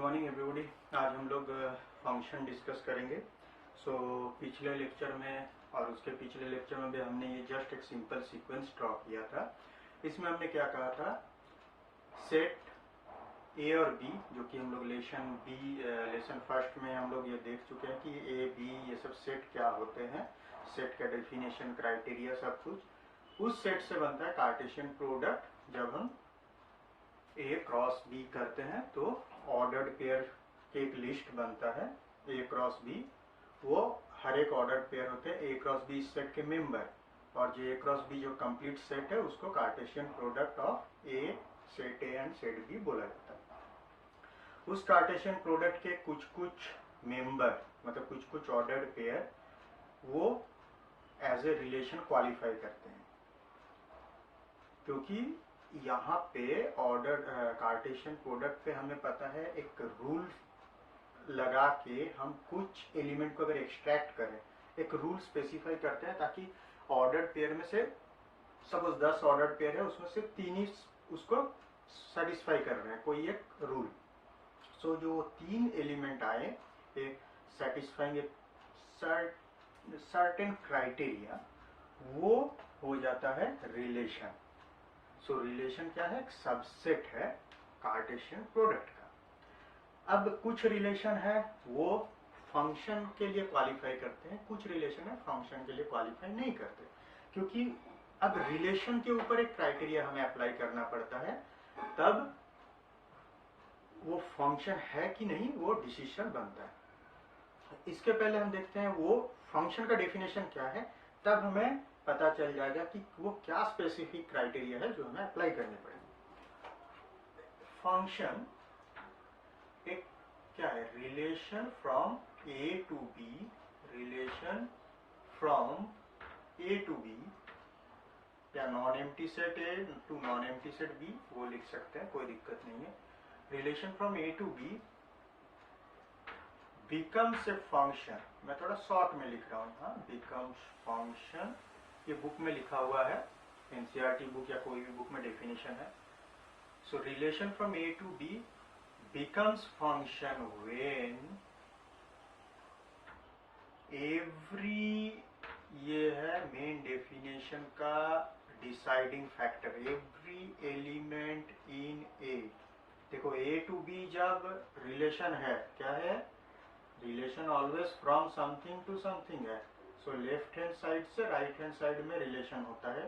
Morning everybody. आज हम लोग फंक्शन डिस्कस करेंगे। पिछले लेक्चर में और उसके पिछले लेक्चर में भी हमने ये जस्ट एक सिंपल सीक्वेंस ड्रॉ किया था। इसमें हमने क्या कहा था, सेट ए और बी, जो कि हम लोग लेसन फर्स्ट में हम लोग ये देख चुके हैं कि ए बी ये सब सेट क्या होते हैं, सेट का डेफिनेशन, क्राइटेरिया, सब कुछ। उस सेट से बनता है कार्टेशियन प्रोडक्ट। जब हम ए क्रॉस बी करते हैं तो ऑर्डर्ड पेयर की एक लिस्ट बनता है, ए क्रॉस बी। वो हर एक ऑर्डर्ड पेयर होते हैं ए क्रॉस बी सेट के मेंबर, और जो ए क्रॉस बी जो कंप्लीट सेट है उसको Cartesian product of A set A and set B बोला जाता है। उस कार्टेशियन प्रोडक्ट के कुछ कुछ मेंबर, मतलब कुछ कुछ ऑर्डर्ड पेयर, वो एज ए रिलेशन क्वालिफाई करते हैं, क्योंकि यहाँ पे ऑर्डर कार्टेशियन प्रोडक्ट पे हमें पता है एक रूल लगा के हम कुछ एलिमेंट को अगर एक्सट्रैक्ट करें, एक रूल स्पेसिफाई करते हैं, ताकि ऑर्डर्ड पेयर में से सपोज 10 ऑर्डर्ड पेयर है, उसमें से 3 ही उसको सेटिस्फाई कर रहे हैं, कोई एक रूल। जो 3 एलिमेंट आए सेटिस्फाइंग सर्टेन क्राइटेरिया, वो हो जाता है रिलेशन। रिलेशन क्या है, एक सबसेट है कार्टेशियन प्रोडक्ट का। अब कुछ रिलेशन है वो फंक्शन के लिए क्वालिफाई करते हैं, कुछ रिलेशन है फंक्शन के लिए क्वालिफाई नहीं करते, क्योंकि अब रिलेशन के ऊपर एक क्राइटेरिया हमें अप्लाई करना पड़ता है, तब वो फंक्शन है कि नहीं वो डिसीजन बनता है। इसके पहले हम देखते हैं वो फंक्शन का डेफिनेशन क्या है, तब हमें पता चल जाएगा कि वो क्या स्पेसिफिक क्राइटेरिया है जो हमें अप्लाई करने पड़ेंगे। फंक्शन एक क्या है, relation from A to B, relation from A to B, या non empty set A to non empty set B, वो लिख सकते हैं, कोई दिक्कत नहीं है। Relation from A to B becomes a function, मैं थोड़ा शॉर्ट में लिख रहा हूँ, हाँ, बिकम्स फंक्शन, ये बुक में लिखा हुआ है, एनसीईआरटी बुक या कोई भी बुक में डेफिनेशन है। Relation from A to B becomes function when every, ये है मेन डेफिनेशन का deciding factor, every element in A. देखो ए टू बी जब रिलेशन है, क्या है, relation always from something to something है। लेफ्ट हैंड साइड से राइट हैंड साइड में रिलेशन होता है।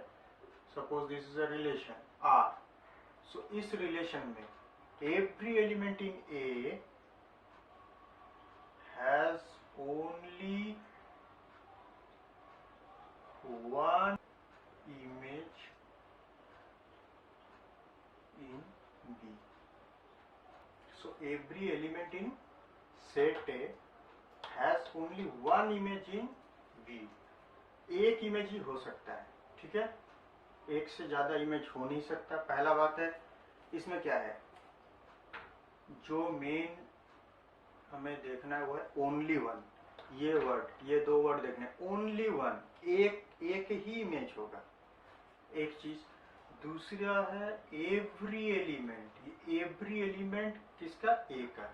Suppose this is a relation R. इस रिलेशन में every element in A has only one image in B. Every element in set A has only one image in B. एक image ही हो सकता है, ठीक है, एक से ज्यादा इमेज हो नहीं सकता। पहला बात है, इसमें क्या है, जो मेन हमें देखना है वो है ओनली वन। ये वर्ड, ये 2 वर्ड देखने, ओनली वन, एक ही इमेज होगा, एक चीज। दूसरा है एवरी एलिमेंट, ये एवरी एलिमेंट किसका, ए का।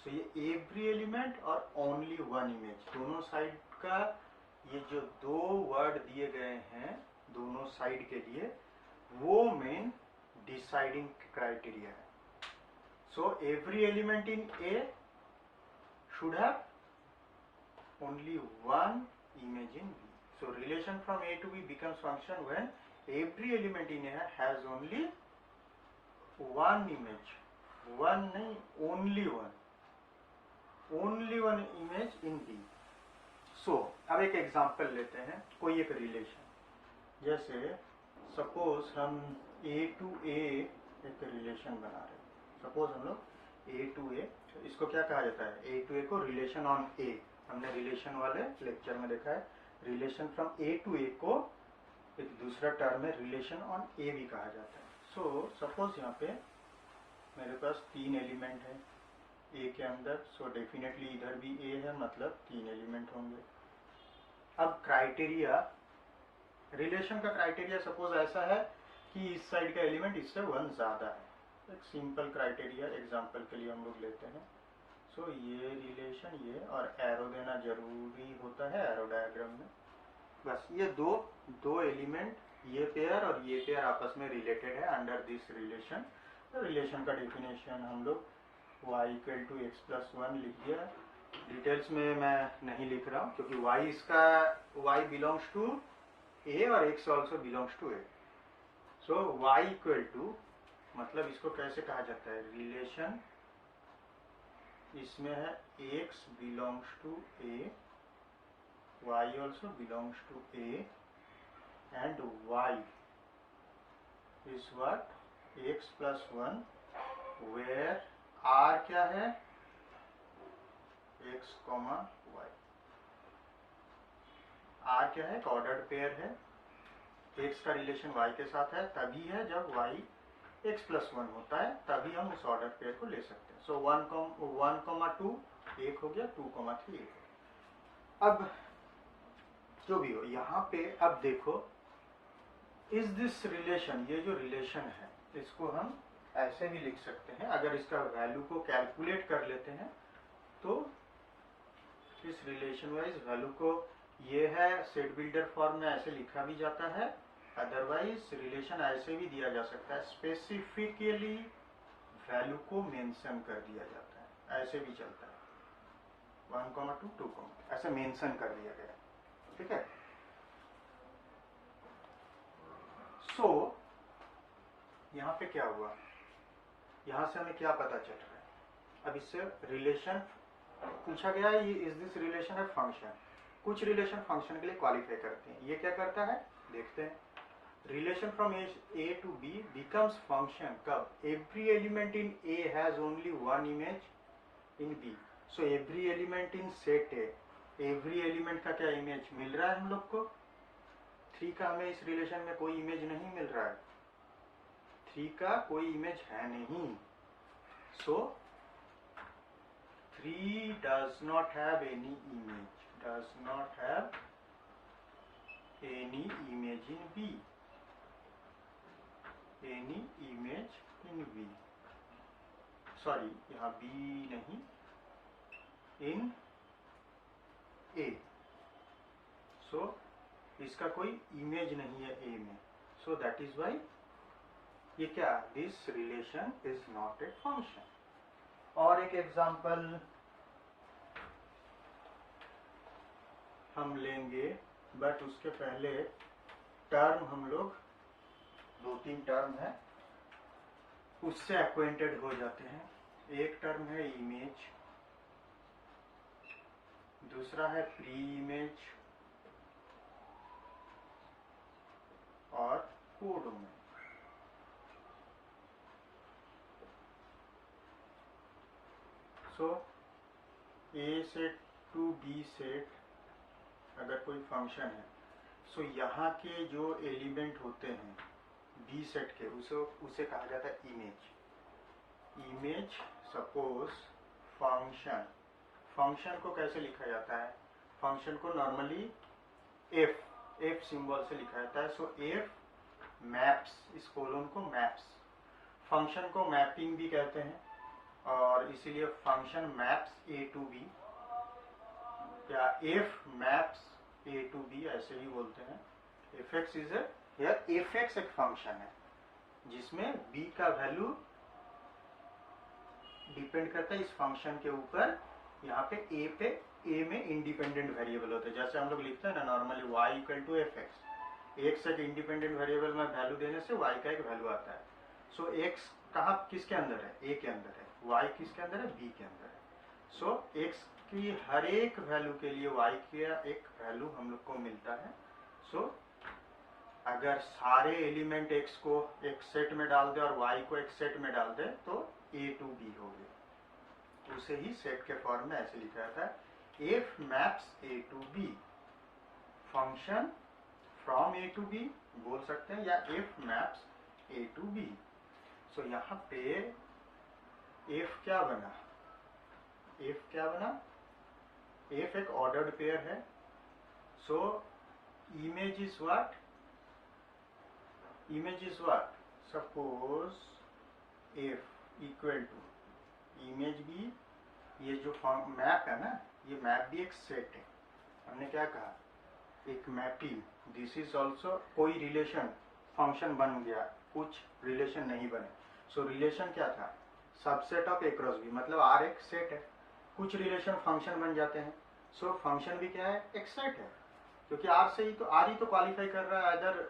ये एवरी एलिमेंट और ओनली वन इमेज, दोनों साइड का ये जो 2 वर्ड दिए गए हैं दोनों साइड के लिए, वो मेन डिसाइडिंग क्राइटेरिया है। Every element in A should have only one image in B. Relation from A to B becomes function when every element in A has only one image, one नहीं, only one, only one image in B. अब एक example लेते हैं, कोई एक relation, जैसे suppose हम ए to ए एक रिलेशन बना रहे हैं। सपोज हम लोग ए टू ए, इसको क्या कहा जाता है, ए टू ए को रिलेशन ऑन ए, हमने रिलेशन वाले लेक्चर में देखा है। रिलेशन फ्रॉम ए टू ए को एक दूसरा टर्म है रिलेशन ऑन ए भी कहा जाता है। सपोज यहाँ पे मेरे पास 3 एलिमेंट है ए के अंदर, डेफिनेटली इधर भी ए है, मतलब 3 एलिमेंट होंगे। अब क्राइटेरिया, रिलेशन का क्राइटेरिया सपोज ऐसा है कि इस साइड का एलिमेंट इससे 1 ज्यादा है, एक सिंपल क्राइटेरिया एग्जांपल के लिए हम लोग लेते हैं। सो ये रिलेशन ये और एरो देना जरूरी होता है एरो डायग्राम में। बस ये दो एलिमेंट, ये पेयर और ये पेयर आपस में रिलेटेड है अंडर दिस रिलेशन। तो रिलेशन का डेफिनेशन हम लोग y equal to x plus one लिख दिया। डिटेल्स में मैं नहीं लिख रहा हूँ क्योंकि y इसका y बिलोंग्स टू a और x also belongs to a। So y equal to मतलब इसको कैसे कहा जाता है, रिलेशन इसमें है x belongs to a, y also belongs to a and y is what x plus one, where r क्या है x कॉमा y। r क्या है, एक ऑर्डर्ड पेयर है, x का रिलेशन y के साथ है तभी है जब y x प्लस वन होता है, तभी हम उस ऑर्डर पेयर को ले सकते हैं। सो 1,2 एक हो गया, 2,3 एक हो गया। अब जो भी हो यहाँ पे अब देखो इज दिस रिलेशन, ये जो रिलेशन है इसको हम ऐसे भी लिख सकते हैं। अगर इसका वैल्यू को कैलकुलेट कर लेते हैं तो इस रिलेशन वाइज वैल्यू को, ये है सेट बिल्डर फॉर्म में ऐसे लिखा भी जाता है, अदरवाइज रिलेशन ऐसे भी दिया जा सकता है, स्पेसिफिकली वैल्यू को मेंशन कर दिया जाता है, ऐसे भी चलता है 1,2 2, ऐसे मेंशन कर दिया गया। ठीक है। सो यहाँ पे क्या हुआ, यहाँ से हमें क्या पता चल रहा है, अब इससे रिलेशन पूछा गया है, ये इज दिस रिलेशन है फंक्शन। कुछ रिलेशन फंक्शन के लिए क्वालिफाई करते हैं, ये क्या करता है देखते हैं। Relation from A to B becomes function कब, every element in A has only one image in B. So every element in set A, every element का क्या इमेज मिल रहा है हम लोग को, 3 का हमें इस रिलेशन में कोई इमेज नहीं मिल रहा है, 3 का कोई इमेज है नहीं। सो 3 does not have any image, does not have any image in B, any image in B, sorry यहाँ B नहीं, in A। सो इसका कोई इमेज नहीं है A में, सो दैट इज वाई ये क्या, this relation is not a function. और एक एग्जांपल हम लेंगे, बट उसके पहले टर्म हम लोग 2-3 टर्म है उससे एक्वेंटेड हो जाते हैं। एक टर्म है इमेज, दूसरा है प्री इमेज और codomain. So A set to B set अगर कोई फंक्शन है, सो यहाँ के जो एलिमेंट होते हैं बी सेट के उसे कहा जाता है image. Image suppose function, function को कैसे लिखा जाता है, फंक्शन को नॉर्मली एफ सिंबल से लिखा जाता है। सो एफ मैप्स, इस कोलोन को मैप्स, फंक्शन को मैपिंग भी कहते हैं और इसीलिए function maps A to B, या F maps A to B ऐसे ही बोलते हैं। F X is F x एक फंक्शन है जिसमें बी का वैल्यू डिपेंड करता है इस फंक्शन के ऊपर। यहाँ पे ए में इंडिपेंडेंट वेरिएबल होते हैं, जैसे हम लोग लिखते हैं ना normally y equal to f x, x एक इंडिपेंडेंट वेरिएबल में वैल्यू देने से y का एक वैल्यू आता है। सो एक्स कहाँ किसके अंदर है, ए के अंदर है, y किसके अंदर है, बी के अंदर है। सो एक्स की हर एक वैल्यू के लिए y का एक वैल्यू हम लोग को मिलता है। सो अगर सारे एलिमेंट x को एक सेट में डाल दे और y को एक सेट में डाल दे तो a टू b हो गया, उसे ही सेट के फॉर्म में ऐसे लिखा जाता है, f maps a to b, function from a to b बोल सकते हैं, या F maps a to b। So यहाँ पे एफ क्या बना, एफ क्या बना, एफ एक ऑर्डर्ड पेयर है। So image is what, image is what, suppose f equal to image B, ये जो मैप है ना, ये मैप भी एक सेट है। हमने क्या कहा, एक मैपिंग, दिस इज ऑल्सो कोई रिलेशन फंक्शन बन गया, कुछ रिलेशन नहीं बने। सो रिलेशन क्या था, subset of A cross B, मतलब आर एक सेट है, कुछ रिलेशन फंक्शन बन जाते हैं। सो फंक्शन भी क्या है, एक सेट है, क्योंकि आर से ही तो, आर ही तो क्वालिफाई कर रहा है अदर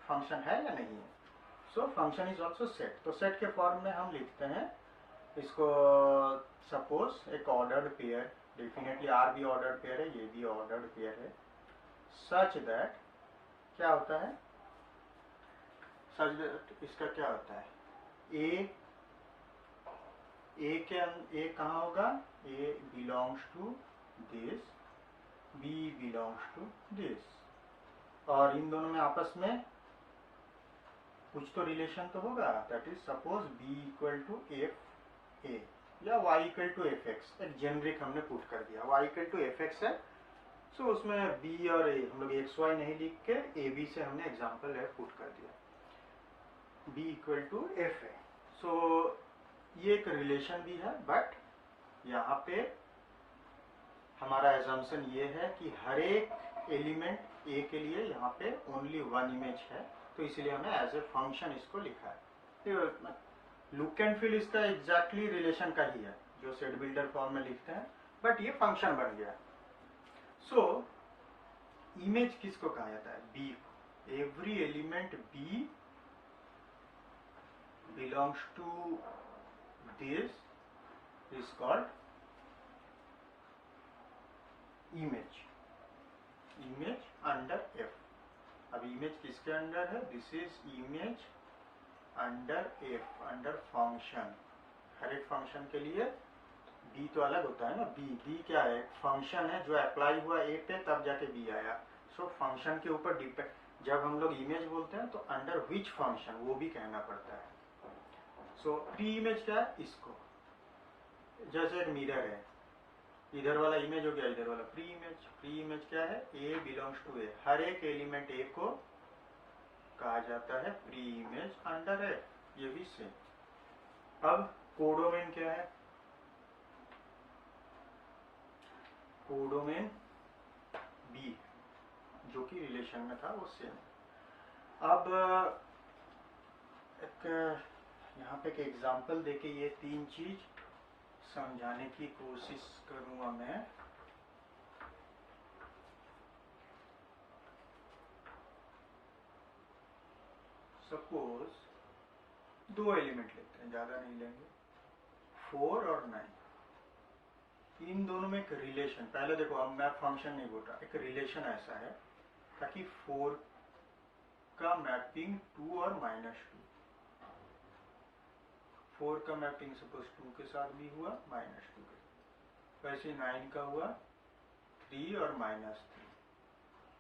फंक्शन है या नहीं है। So function is also set. तो सेट के फॉर्म में हम लिखते हैं इसको, सपोज एक ऑर्डर्ड पेयर, डेफिनेटली आर भी ऑर्डर्ड पेयर है, ये भी ऑर्डर्ड पेयर है, सच दैट क्या होता है, सच दैट इसका क्या होता है, ए कहाँ होगा, A belongs to this, B belongs to this, और इन दोनों में आपस में कुछ तो रिलेशन तो होगा, that is suppose B equal to f A या y equal to f x, एक जेनरिक हमने पुट कर दिया, y equal to f x है। सो उसमें b और a हम लोग एक्स वाई नहीं लिख के ए बी से हमने एग्जाम्पल है पुट कर दिया, b इक्वल टू एफ है। सो ये एक रिलेशन भी है, बट यहाँ पे हमारा एजम्पशन ये है कि हर एक एलिमेंट ए के लिए यहाँ पे ओनली वन इमेज है, तो इसलिए हमने एज ए फंक्शन इसको लिखा है। लुक एंड फील इसका एग्जैक्टली रिलेशन का ही है जो सेट बिल्डर फॉर्म में लिखते हैं, बट ये फंक्शन बन गया। सो इमेज किसको कहा जाता है, B, every element B belongs to this is called image, image under F. अब इमेज किसके अंडर है, this is image under F, under function. हर एक फंक्शन के लिए बी तो अलग होता है ना, बी क्या है, फंक्शन है जो अप्लाई हुआ ए पे तब जाके बी आया। सो फंक्शन के ऊपर डिपेंड, जब हम लोग इमेज बोलते हैं तो अंडर विच फंक्शन वो भी कहना पड़ता है। सो प्री इमेज क्या है, इसको जैसे एक मिरर है, इधर वाला इमेज हो गया, इधर वाला प्री इमेज। प्री इमेज क्या है, ए बिलोंग्स टू ए, हर एक एलिमेंट ए को कहा जाता है प्री इमेज अंडर है, ये भी सेम। अब कोडोमेन क्या है, कोडोमेन बी जो कि रिलेशन में था वो सेम। अब एक यहाँ पे एक एग्जांपल देके ये तीन चीज समझाने की कोशिश करूंगा मैं। सपोज दो एलिमेंट लेते हैं, ज्यादा नहीं लेंगे, 4 और 9, इन दोनों में एक रिलेशन, पहले देखो अब मैं फंक्शन नहीं बोल रहा, एक रिलेशन ऐसा है ताकि 4 का मैपिंग 2 और -2, 4 का मैपिंग सपोज 2 के साथ भी हुआ, -2 के साथ, वैसे 9 का हुआ 3 और -3,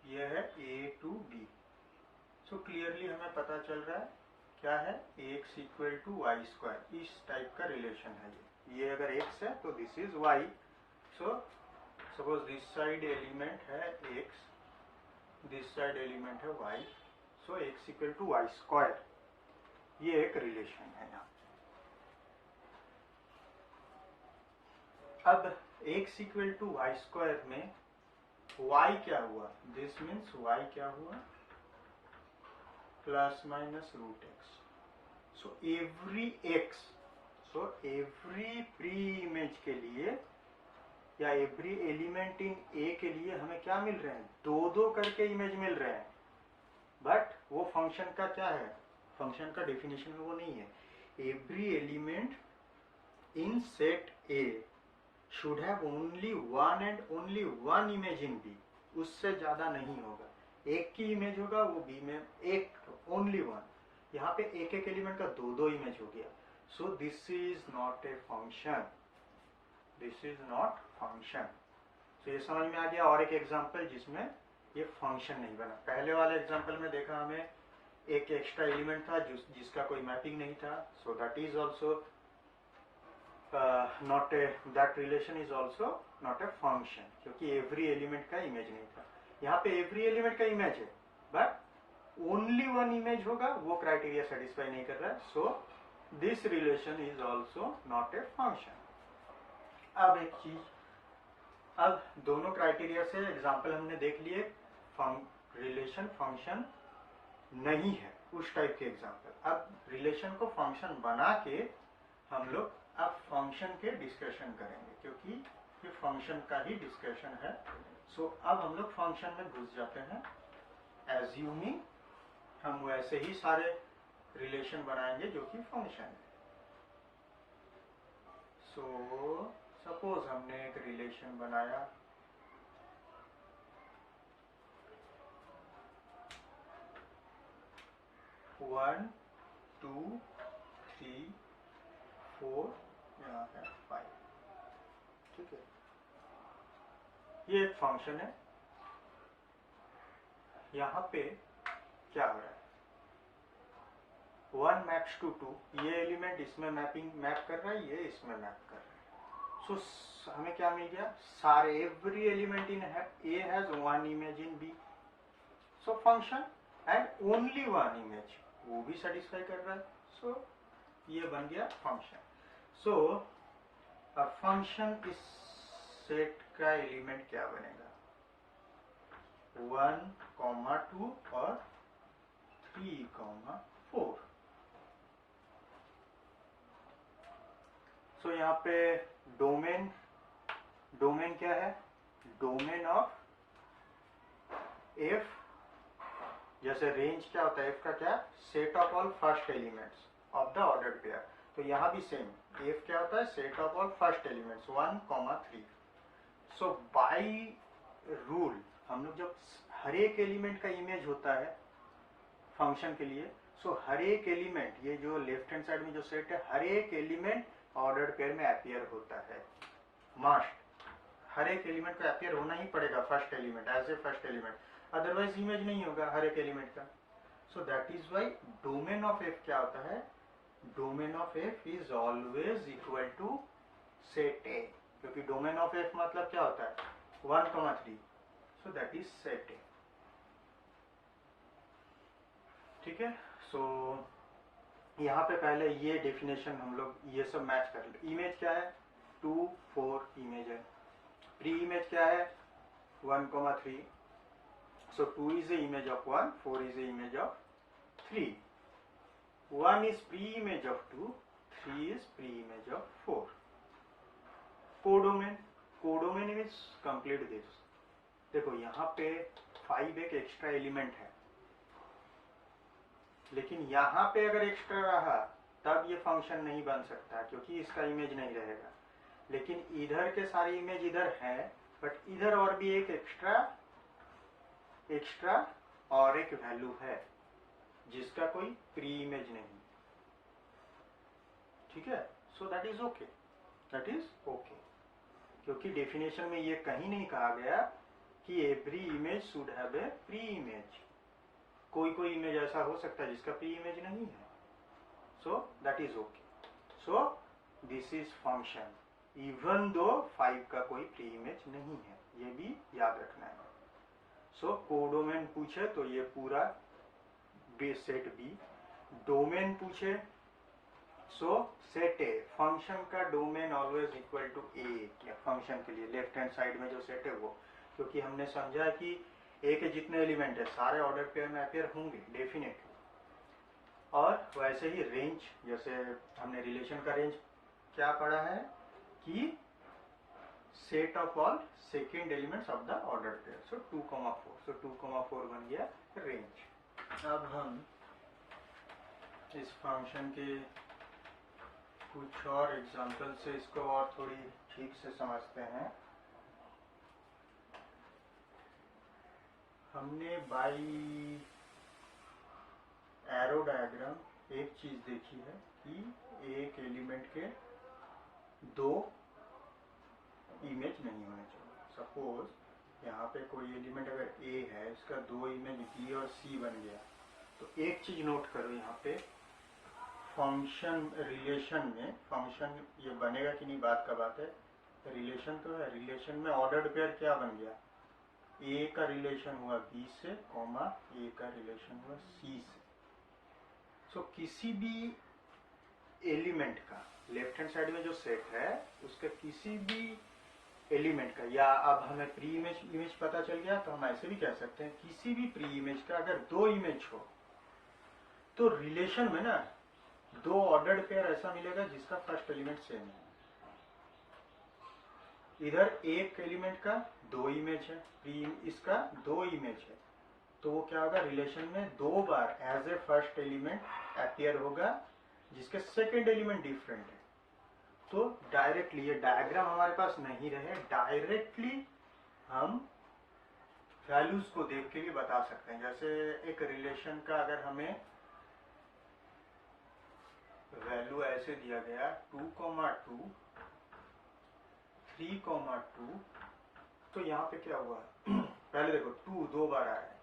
यह है A to B। So clearly हमें पता चल रहा है क्या है, x equal to y square, इस टाइप का रिलेशन है ये अगर x है तो this is y। So suppose this side element है x, दिस साइड एलिमेंट है y, so x equal to y square, ये एक रिलेशन है यहाँ। अब x equal to y square में y क्या हुआ, दिस मीन्स y क्या हुआ, plus minus root x. So every x, so every pre image के लिए या एवरी एलिमेंट इन ए के लिए हमें क्या मिल रहे हैं, दो दो करके इमेज मिल रहे हैं, बट वो फंक्शन का क्या है, फंक्शन का डेफिनेशन में वो नहीं है। Every element in set A should have only one and only one image in B, उससे ज्यादा नहीं होगा, एक की इमेज होगा वो बी में, एक ओनली वन, यहाँ पे एक एक एलिमेंट का दो दो इमेज हो गया। So this is not a function, this is not function. तो ये समझ में आ गया। और एक एग्जांपल जिसमें ये फंक्शन नहीं बना, पहले वाले एग्जांपल में देखा हमें एक एक्स्ट्रा एलिमेंट था जिसका कोई मैपिंग नहीं था, सो that is also not a, that relation is also not a function, क्योंकि एवरी एलिमेंट का इमेज नहीं था। यहाँ पे एवरी एलिमेंट का इमेज है बट ओनली वन इमेज होगा, वो क्राइटेरिया सेटिस्फाई नहीं कर रहा है, so this relation is also not a function. अब एक चीज, अब दोनों क्राइटेरिया से एग्जाम्पल हमने देख लिए, रिलेशन फंक्शन नहीं है उस टाइप के एग्जाम्पल। अब रिलेशन को फंक्शन बना के हम लोग अब फंक्शन के डिस्कशन करेंगे, क्योंकि ये फंक्शन का ही डिस्कशन है। सो अब हम लोग फंक्शन में घुस जाते हैं। एज्यूमिंग हम वैसे ही सारे रिलेशन बनाएंगे जो कि फंक्शन है। सो सपोज हमने एक रिलेशन बनाया, वन टू थ्री फोर, यहाँ है 5, ठीक है। ये एक फंक्शन है। यहाँ पे क्या हो रहा है, 1 मैप्स टू 2, ये एलिमेंट इसमें मैप कर रहा है, ये इसमें मैप कर रहा है। सो हमें क्या मिल गया, सारे every element in A has one image in B. So function and only one image, वो भी सेटिस्फाई कर रहा है। सो ये बन गया फंक्शन। सो अब फंक्शन इस सेट का एलिमेंट क्या बनेगा, 1, 2 और 3, 4। सो यहाँ पे डोमेन क्या है, डोमेन ऑफ एफ, जैसे रेंज क्या होता है एफ का, क्या, set of all first elements of the ordered pair. तो यहाँ भी सेम, एफ क्या होता है, set of all first elements 1, 3। So by rule हम लोग जब हर एक एलिमेंट का इमेज होता है फंक्शन के लिए, सो हर एक एलिमेंट, ये जो लेफ्ट हैंड साइड में जो सेट है, हर एक एलिमेंट ऑर्डर्ड पेयर में अपियर होता है। मस्ट, हर एक एलिमेंट का अपियर होना ही पड़ेगा first element, as a first element, otherwise image नहीं होगा हर एक एलिमेंट का। So that is why domain of f क्या होता है, domain of f is always equal to set A, क्योंकि डोमेन ऑफ एफ मतलब क्या होता है, 1, 3। सो दैट इज सेट ए, ठीक है। सो यहाँ पे पहले ये डेफिनेशन हम लोग ये सब मैच कर ले। इमेज क्या है, 2, 4 इमेज है। प्री इमेज क्या है, 1, 3। सो 2 is a image of 1, 4 is a image of 3। 1 is pre-image of 2, 3 is pre-image of 4. Codomain, codomain means complete this. देखो यहाँ पे 5 एक एक्स्ट्रा एलिमेंट है, लेकिन यहाँ पे अगर एक्स्ट्रा रहा तब ये फंक्शन नहीं बन सकता, क्योंकि इसका इमेज नहीं रहेगा। लेकिन इधर के सारे इमेज इधर है, बट इधर और भी एक एक्स्ट्रा और एक वैल्यू है जिसका कोई प्री इमेज नहीं, ठीक है। सो that is okay, that is okay, क्योंकि डेफिनेशन में ये कहीं नहीं कहा गया कि every image should have a pre image. कोई इमेज ऐसा हो सकता है जिसका प्री इमेज नहीं है। सो that is okay. So this is function even though 5 का कोई प्री इमेज नहीं है, ये भी याद रखना है। सो कोडोमेन पूछे तो ये पूरा सेट बी। डोमेन पूछे, सो सेट ए, फंक्शन का domain always equal to A, या फंक्शन के लिए लेफ्ट हैंड साइड में जो सेट है वो, क्योंकि हमने समझा कि ए के जितने एलिमेंट है सारे ऑर्डर पेयर में अपेयर होंगे डेफिनेटली। और वैसे ही रेंज, जैसे हमने रिलेशन का रेंज क्या पढ़ा है कि set of all second elements of the order pair. So 2, 4, so 2, 4 बन गया रेंज। अब हम इस फंक्शन के कुछ और एग्जांपल से इसको और थोड़ी ठीक से समझते हैं। हमने बाई एरो डायग्राम एक चीज देखी है कि एक एलिमेंट के 2 इमेज नहीं होने चाहिए। सपोज यहाँ पे कोई एलिमेंट अगर ए है, इसका 2 इमेज बी और सी बन गया, तो एक चीज नोट करो यहाँ पे, फंक्शन रिलेशन में फंक्शन ये बनेगा कि नहीं बात का बात है, रिलेशन तो है, रिलेशन में ऑर्डर्ड पेयर क्या बन गया, ए का रिलेशन हुआ बी से, ए का रिलेशन हुआ सी से। सो किसी भी एलिमेंट का, लेफ्ट हैंड साइड में जो सेट है उसके किसी भी एलिमेंट का, या अब हमें प्री इमेज पता चल गया तो हम ऐसे भी कह सकते हैं किसी भी प्री इमेज का अगर दो इमेज हो तो रिलेशन में ना दो ऑर्डर्ड पेयर ऐसा मिलेगा जिसका फर्स्ट एलिमेंट सेम है। इधर एक एलिमेंट का दो इमेज है, इसका दो इमेज है, तो वो क्या होगा, रिलेशन में दो बार as a first element appear होगा जिसके सेकेंड एलिमेंट डिफरेंट है। तो डायरेक्टली, ये डायग्राम हमारे पास नहीं रहे, डायरेक्टली हम वैल्यूज को देख के भी बता सकते हैं। जैसे एक रिलेशन का अगर हमें वैल्यू ऐसे दिया गया 2,2 3,2, तो यहाँ पे क्या हुआ पहले देखो 2 दो बार आया है,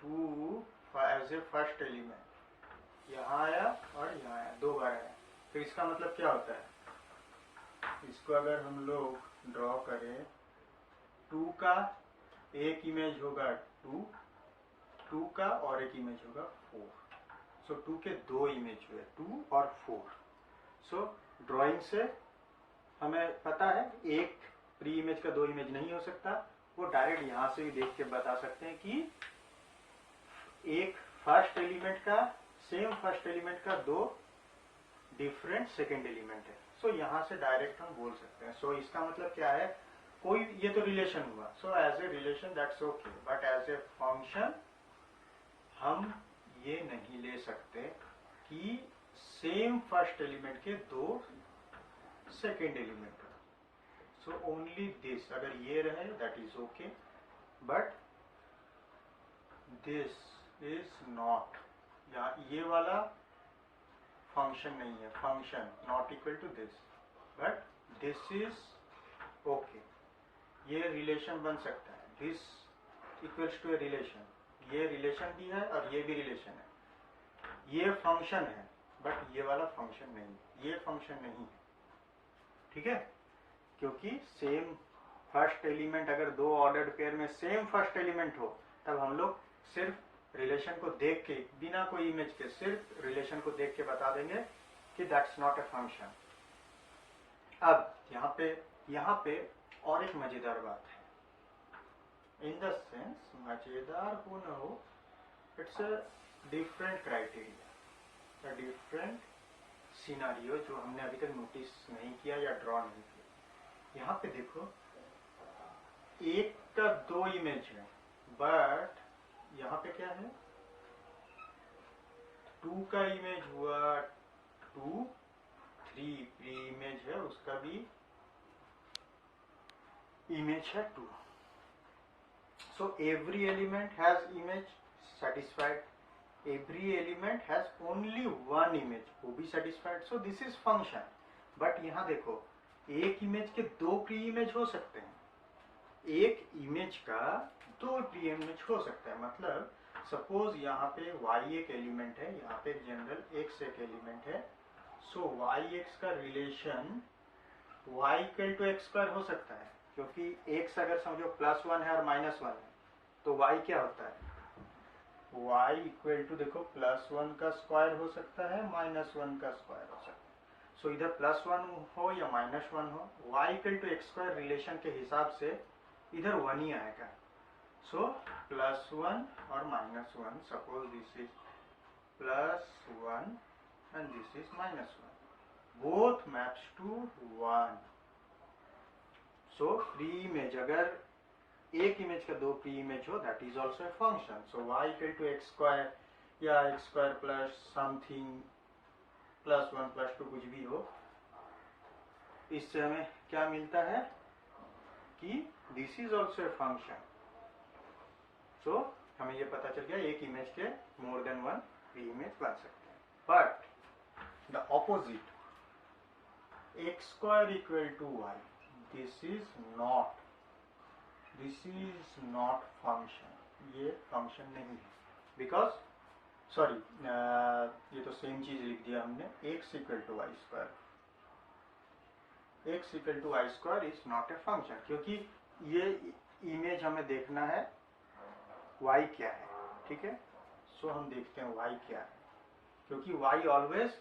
2 एज ए फर्स्ट एलिमेंट, यहाँ आया और यहाँ आया, दो बार आया। तो इसका मतलब क्या होता है, इसको अगर हम लोग ड्रॉ करें, 2 का एक इमेज होगा 2, 2 का और एक इमेज होगा 4, सो 2 के दो इमेज हुए 2 और 4। सो ड्राइंग से हमें पता है एक प्री इमेज का दो इमेज नहीं हो सकता, वो डायरेक्ट यहाँ से भी देख के बता सकते हैं कि एक फर्स्ट एलिमेंट का, सेम फर्स्ट एलिमेंट का दो डिफरेंट सेकेंड एलिमेंट है। सो यहाँ से डायरेक्ट हम बोल सकते हैं। सो इसका मतलब क्या है, कोई, ये तो रिलेशन हुआ, so as a relation that's okay, but as a function हम ये नहीं ले सकते कि सेम फर्स्ट एलिमेंट के दो second element. So only this, अगर ये रहे that is okay, but this is not, या ये वाला फंक्शन नहीं है, function not equal to this, but this is okay. ये रिलेशन बन सकता है, this equals to a relation, ये रिलेशन भी है और ये भी रिलेशन है, ये फंक्शन है बट ये वाला फंक्शन नहीं, ये फंक्शन नहीं है, ठीक है, क्योंकि सेम फर्स्ट एलिमेंट, अगर दो ऑर्डर्ड पेयर में सेम फर्स्ट एलिमेंट हो तब हम लोग सिर्फ रिलेशन को देख के, बिना कोई इमेज के, सिर्फ रिलेशन को देख के बता देंगे कि दैट्स नॉट ए फंक्शन। अब यहाँ पे और एक मजेदार बात है, इन द सेंस मजेदार हो न हो, it's a different criteria, different scenario जो हमने अभी तक नोटिस नहीं किया या ड्रॉ नहीं किया। यहाँ पे देखो, एक का दो इमेज है, बट यहाँ पे क्या है, 2 का इमेज हुआ 2, 3 प्री इमेज है, उसका भी इमेज है 2। So every element has image satisfied, every element has only one image, वो भी satisfied, so this is function। but यहाँ देखो, एक इमेज के दो प्री इमेज हो सकते हैं, एक इमेज का दो प्री इमेज हो सकता है। मतलब सपोज यहाँ पे y एक एलिमेंट है, यहाँ पे जनरल x एक एलिमेंट है, सो yx का relation y equal to x square हो सकता है, क्योंकि x अगर समझो +1 है और -1 है तो y क्या होता है, y इक्वल टू देखो +1 का स्क्वायर हो सकता है, -1 का स्क्वायर हो सकता है। सो इधर +1 हो या -1 हो, y equal to x square relation के हिसाब से इधर 1 ही आएगा। सो +1 और -1, suppose this is +1 and this is -1, both maps to 1। So pre image, अगर एक इमेज का दो प्री इमेज हो, that is also a function. So y equal to x square या एक्स स्क्वायर प्लस समथिंग +1 +2 कुछ भी हो, इससे हमें क्या मिलता है कि this is also a function. So हमें ये पता चल गया एक इमेज के more than one pre image बन सकते हैं। But the opposite, X square equal to y, this is not function, ये फंक्शन नहीं है, बिकॉज सॉरी, ये तो सेम चीज लिख दिया हमने, x equal to y square, x equal to y square is not a function, क्योंकि ये इमेज हमें देखना है y क्या है, ठीक है। सो हम देखते हैं y क्या है, क्योंकि y ऑलवेज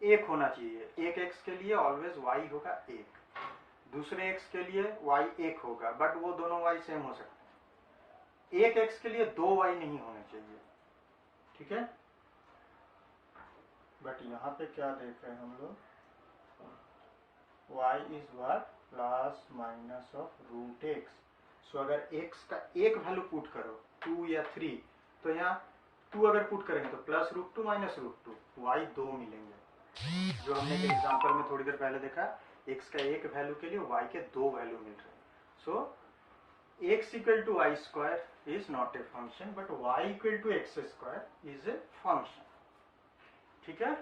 एक होना चाहिए। एक एक्स के लिए ऑलवेज वाई होगा एक, दूसरे एक्स के लिए वाई एक होगा, बट वो दोनों वाई सेम हो सकते हैं। एक एक्स के लिए दो वाई नहीं होने चाहिए, ठीक है। बट यहाँ पे क्या देख रहे हैं हम लोग, y is what, plus minus of root x. So अगर x का एक वैल्यू पुट करो 2 या 3, तो यहाँ 2 अगर पुट करेंगे तो plus root 2 minus root 2, y 2 मिलेंगे। जो हमने एक एग्जांपल में थोड़ी देर पहले देखा, x का एक वैल्यू के लिए y के दो वैल्यू मिल रहे हैं। So x equal to y square is not a function, but y equal to x square is a function, ठीक है।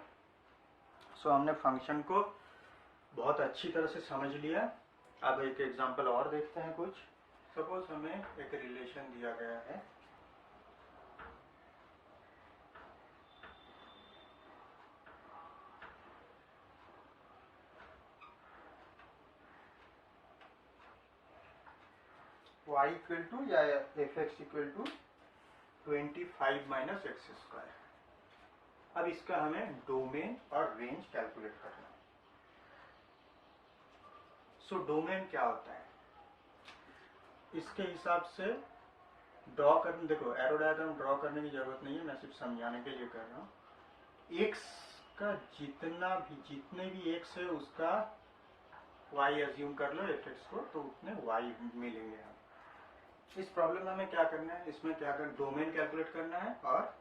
सो हमने फंक्शन को बहुत अच्छी तरह से समझ लिया। अब एक एग्जांपल और देखते हैं कुछ। सपोज हमें एक रिलेशन दिया गया है, y इक्वल टू या f x equal to 25 minus x square. अब इसका हमें डोमेन और रेंज कैलकुलेट करना है। सो डोमेन क्या होता है, इसके हिसाब से ड्रॉ करने, देखो एरो डायग्राम ड्रॉ करने की जरूरत नहीं है, मैं सिर्फ समझाने के लिए कर रहा हूँ। एक्स का जितने भी एक्स है उसका वाई अज्यूम कर लो एफ एक्स को, तो उतने वाई मिलेंगे हम। इस प्रॉब्लम में हमें क्या करना है, इसमें क्या करना, डोमेन कैलकुलेट करना है और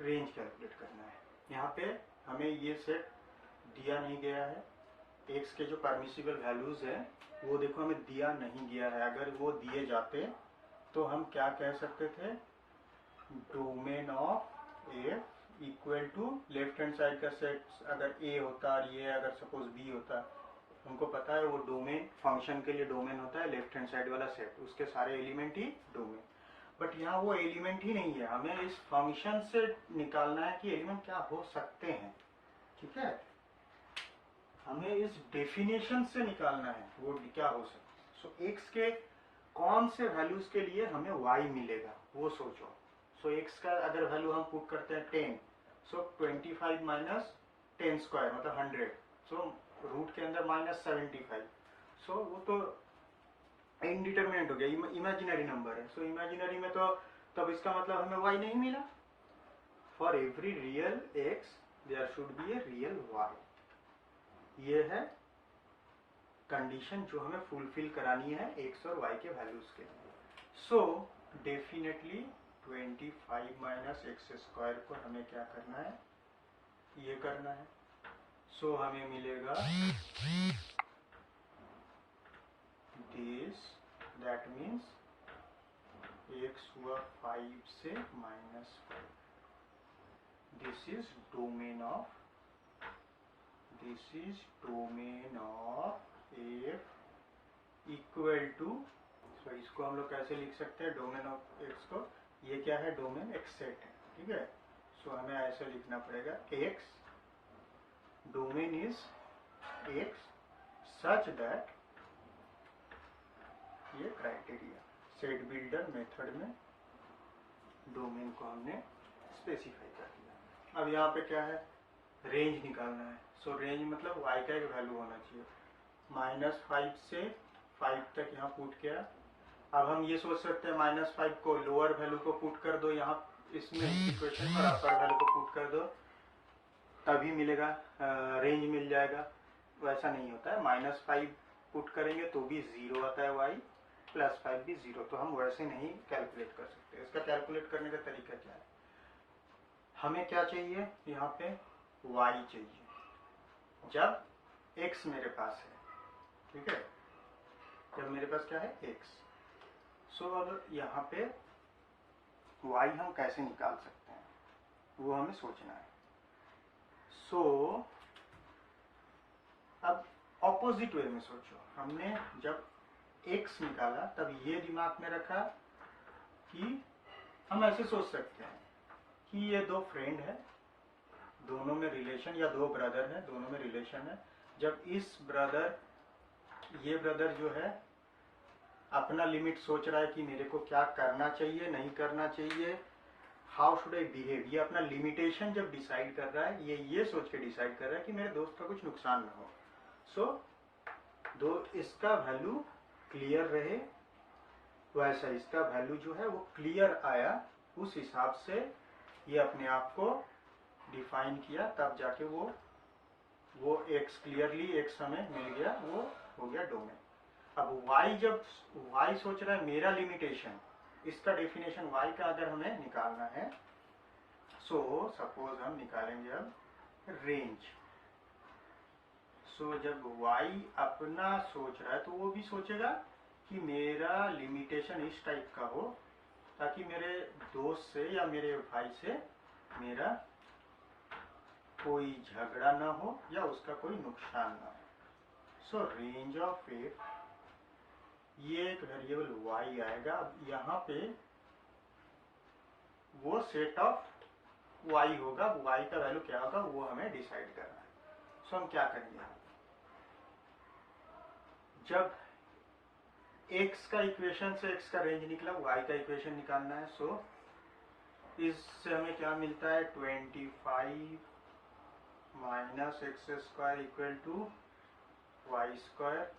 रेंज कैलकुलेट करना है। यहाँ पे हमें ये सेट दिया नहीं गया है, एक्स के जो परमिसिबल वैल्यूज है वो देखो हमें दिया नहीं गया है। अगर वो दिए जाते तो हम क्या कह सकते थे, domain of F equal to left hand side का सेट अगर ए होता और ये अगर सपोज बी होता, हमको पता है वो डोमेन फंक्शन के लिए डोमेन होता है लेफ्ट हैंड साइड वाला सेट, उसके सारे एलिमेंट ही डोमेन। बट यहाँ वो एलिमेंट ही नहीं है, हमें इस फंक्शन से निकालना है कि एलिमेंट क्या हो सकते हैं, ठीक है। हमें इस डेफिनेशन से निकालना है वो क्या हो सकता है। सो एक्स के कौन से वैल्यूज के लिए हमें y मिलेगा वो सोचो। सो एक्स का अगर वैल्यू हम पुट करते हैं 10, सो 25 माइनस 10 स्क्वायर मतलब 100, सो रूट के अंदर माइनस 75, सो वो तो इनडिटर्मिनेट हो गया, इमेजिनरी नंबर है। सो इमेजिनरी में तो तब इसका मतलब हमें y नहीं मिला। For every real x there should be a real y। ये है कंडीशन जो हमें फुलफिल करानी है x और y के वैल्यूज के लिए। So definitely 25 minus x square को हमें क्या करना है, ये करना है। सो हमें मिलेगा दिस, दैट मीन्स x हुआ 5 से minus 5। This is domain of, this is domain of F equal to, so इसको हम लोग कैसे लिख सकते हैं डोमेन ऑफ एक्स को, ये क्या है डोमेन एक्स सेट है, ठीक है। सो हमें ऐसे लिखना पड़ेगा x domain is x such that, ये क्राइटेरिया सेट बिल्डर मेथड में डोमेन को हमने स्पेसिफाई कर दिया। अब यहाँ पे क्या है, रेंज निकालना है। सो रेंज मतलब y का एक वैल्यू होना चाहिए, -5 से 5 तक यहाँ पुट किया। अब हम ये सोच सकते हैं -5 को लोअर वैल्यू को पुट कर दो यहाँ इसमें इक्वेशन पर, अपर वैल्यू को पुट कर दो तभी मिलेगा, रेंज मिल जाएगा। वैसा नहीं होता है, -5 पुट करेंगे तो भी 0 आता है y, +5 भी 0, तो हम वैसे नहीं कैलकुलेट कर सकते। इसका कैलकुलेट करने का तरीका क्या है, हमें क्या चाहिए, यहाँ पे y चाहिए जब x मेरे पास है, ठीक है, जब मेरे पास क्या है x। सो अब यहाँ पे y हम कैसे निकाल सकते हैं वो हमें सोचना है। सो अब ऑपोजिट वे में सोचो, हमने जब x निकाला तब ये दिमाग में रखा कि हम ऐसे सोच सकते हैं कि ये दो फ्रेंड है, दोनों में रिलेशन, या दो ब्रदर है दोनों में रिलेशन है। जब ये ब्रदर जो है अपना लिमिट सोच रहा है कि मेरे को क्या करना चाहिए नहीं करना चाहिए, हाउ शुड आई बिहेव, ये अपना लिमिटेशन जब डिसाइड कर रहा है, ये सोच के डिसाइड कर रहा है कि मेरे दोस्त का कुछ नुकसान ना हो। सो दो इसका वैल्यू क्लियर रहे, वैसा इसका वैल्यू जो है वो क्लियर आया, उस हिसाब से ये अपने आप को डिफाइन किया, तब जाके वो एक्स क्लियरली एक्स हमें मिल गया, वो हो गया डोमेन। अब वाई, जब वाई सोच रहा है मेरा लिमिटेशन, इसका डेफिनेशन वाई का अगर हमें निकालना है, सो सपोज हम निकालेंगे अब रेंज। सो जब वाई अपना सोच रहा है तो वो भी सोचेगा कि मेरा लिमिटेशन इस टाइप का हो ताकि मेरे दोस्त से या मेरे भाई से मेरा कोई झगड़ा ना हो या उसका कोई नुकसान ना हो। सो रेंज ऑफ एफ, ये एक वेरिएबल वाई आएगा। अब यहाँ पे वो सेट ऑफ वाई होगा, वाई का वैल्यू क्या होगा वो हमें डिसाइड करना है। सो हम क्या करेंगे, जब x का इक्वेशन से x का रेंज निकला, y का इक्वेशन निकालना है। सो इससे हमें क्या मिलता है, 25 minus x square equal to y square.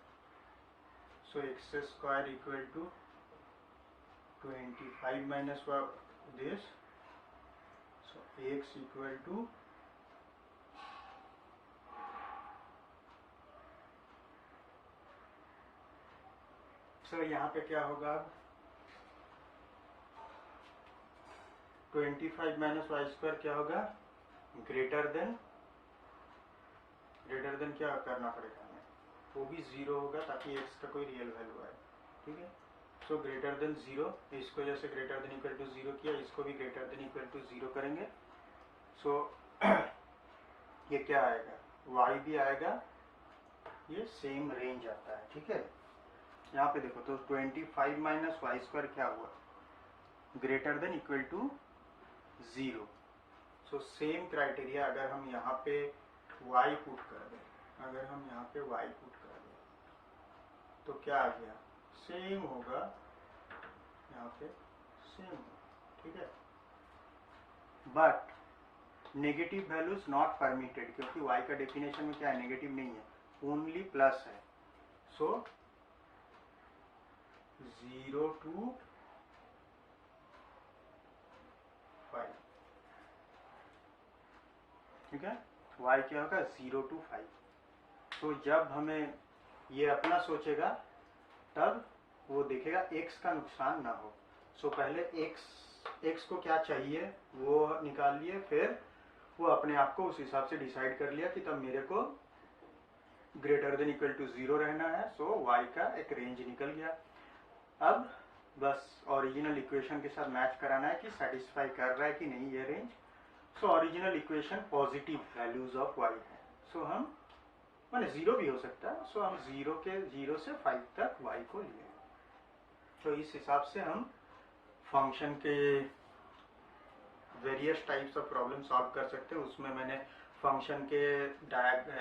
So x square equal to 25 minus this, so x equal to यहाँ पे क्या होगा, 25 माइनस वाई स्क्वायर क्या होगा, ग्रेटर देन क्या करना पड़ेगा हमें, वो भी 0 होगा ताकि x का कोई रियल वैल्यू आए। ठीक है, सो ग्रेटर देन 0, इसको जैसे ग्रेटर देन इक्वल टू 0 किया, इसको भी ग्रेटर देन इक्वल टू 0 करेंगे। सो ये क्या आएगा, y भी आएगा, ये सेम रेंज आता है। ठीक है, यहाँ पे देखो तो 25 माइनस वाई स्क्वायर क्या हुआ, greater than equal to 0। So same criteria अगर हम यहाँ पे y पुट कर दें, अगर हम यहाँ पे y पुट कर दें तो क्या आ गया, सेम होगा, यहाँ पे सेम होगा। ठीक है, but negative values not permitted, क्योंकि y का डेफिनेशन में क्या है, नेगेटिव नहीं है, ओनली प्लस है। सो 0 to 5, ठीक है, y क्या होगा, 0 to 5। तो जब हमें ये अपना सोचेगा तब वो देखेगा x का नुकसान ना हो। सो पहले x को क्या चाहिए वो निकाल लिए, फिर वो अपने आप को उस हिसाब से डिसाइड कर लिया कि तब मेरे को ग्रेटर देन इक्वल टू 0 रहना है। सो y का एक रेंज निकल गया। अब बस ओरिजिनल इक्वेशन के साथ मैच कराना है कि सेटिस्फाई कर रहा है कि नहीं ये range. So original equation positive values of y है। सो हम माने 0 भी हो सकता है। सो हम 0 से 5 तक y को लिए। तो इस हिसाब से हम फंक्शन के various types of problem solve कर सकते हैं। उसमें मैंने फंक्शन के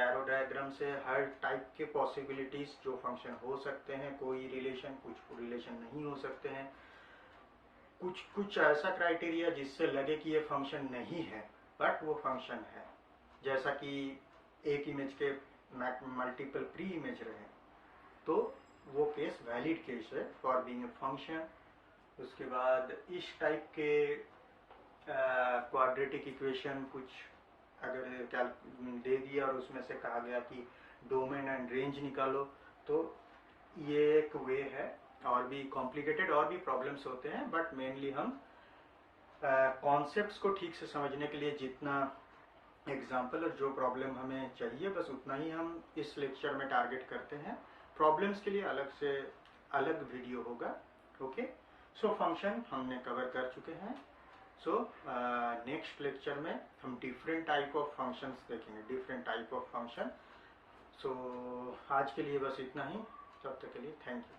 एरो डायग्राम से हर टाइप के पॉसिबिलिटीज जो फंक्शन हो सकते हैं, कोई रिलेशन, कुछ रिलेशन नहीं हो सकते हैं, कुछ ऐसा क्राइटेरिया जिससे लगे कि ये फंक्शन नहीं है बट वो फंक्शन है, जैसा कि एक इमेज के मल्टीपल प्री इमेज रहे तो वो केस वैलिड केस है फॉर बीइंग ए फंक्शन। उसके बाद इस टाइप के क्वाड्रेटिक इक्वेशन कुछ अगर दे दिया और उसमें से कहा गया कि डोमेन एंड रेंज निकालो, तो ये एक वे है। और भी कॉम्प्लिकेटेड और भी प्रॉब्लम्स होते हैं, बट मेनली हम कॉन्सेप्ट्स को ठीक से समझने के लिए जितना एग्जाम्पल और जो प्रॉब्लम हमें चाहिए बस उतना ही हम इस लेक्चर में टारगेट करते हैं। प्रॉब्लम्स के लिए अलग से अलग वीडियो होगा। ओके, सो फंक्शन हमने कवर कर चुके हैं। सो नेक्स्ट लेक्चर में हम डिफरेंट टाइप ऑफ फंक्शंस देखेंगे, डिफरेंट टाइप ऑफ फंक्शन। सो आज के लिए बस इतना ही, तब तक के लिए थैंक यू।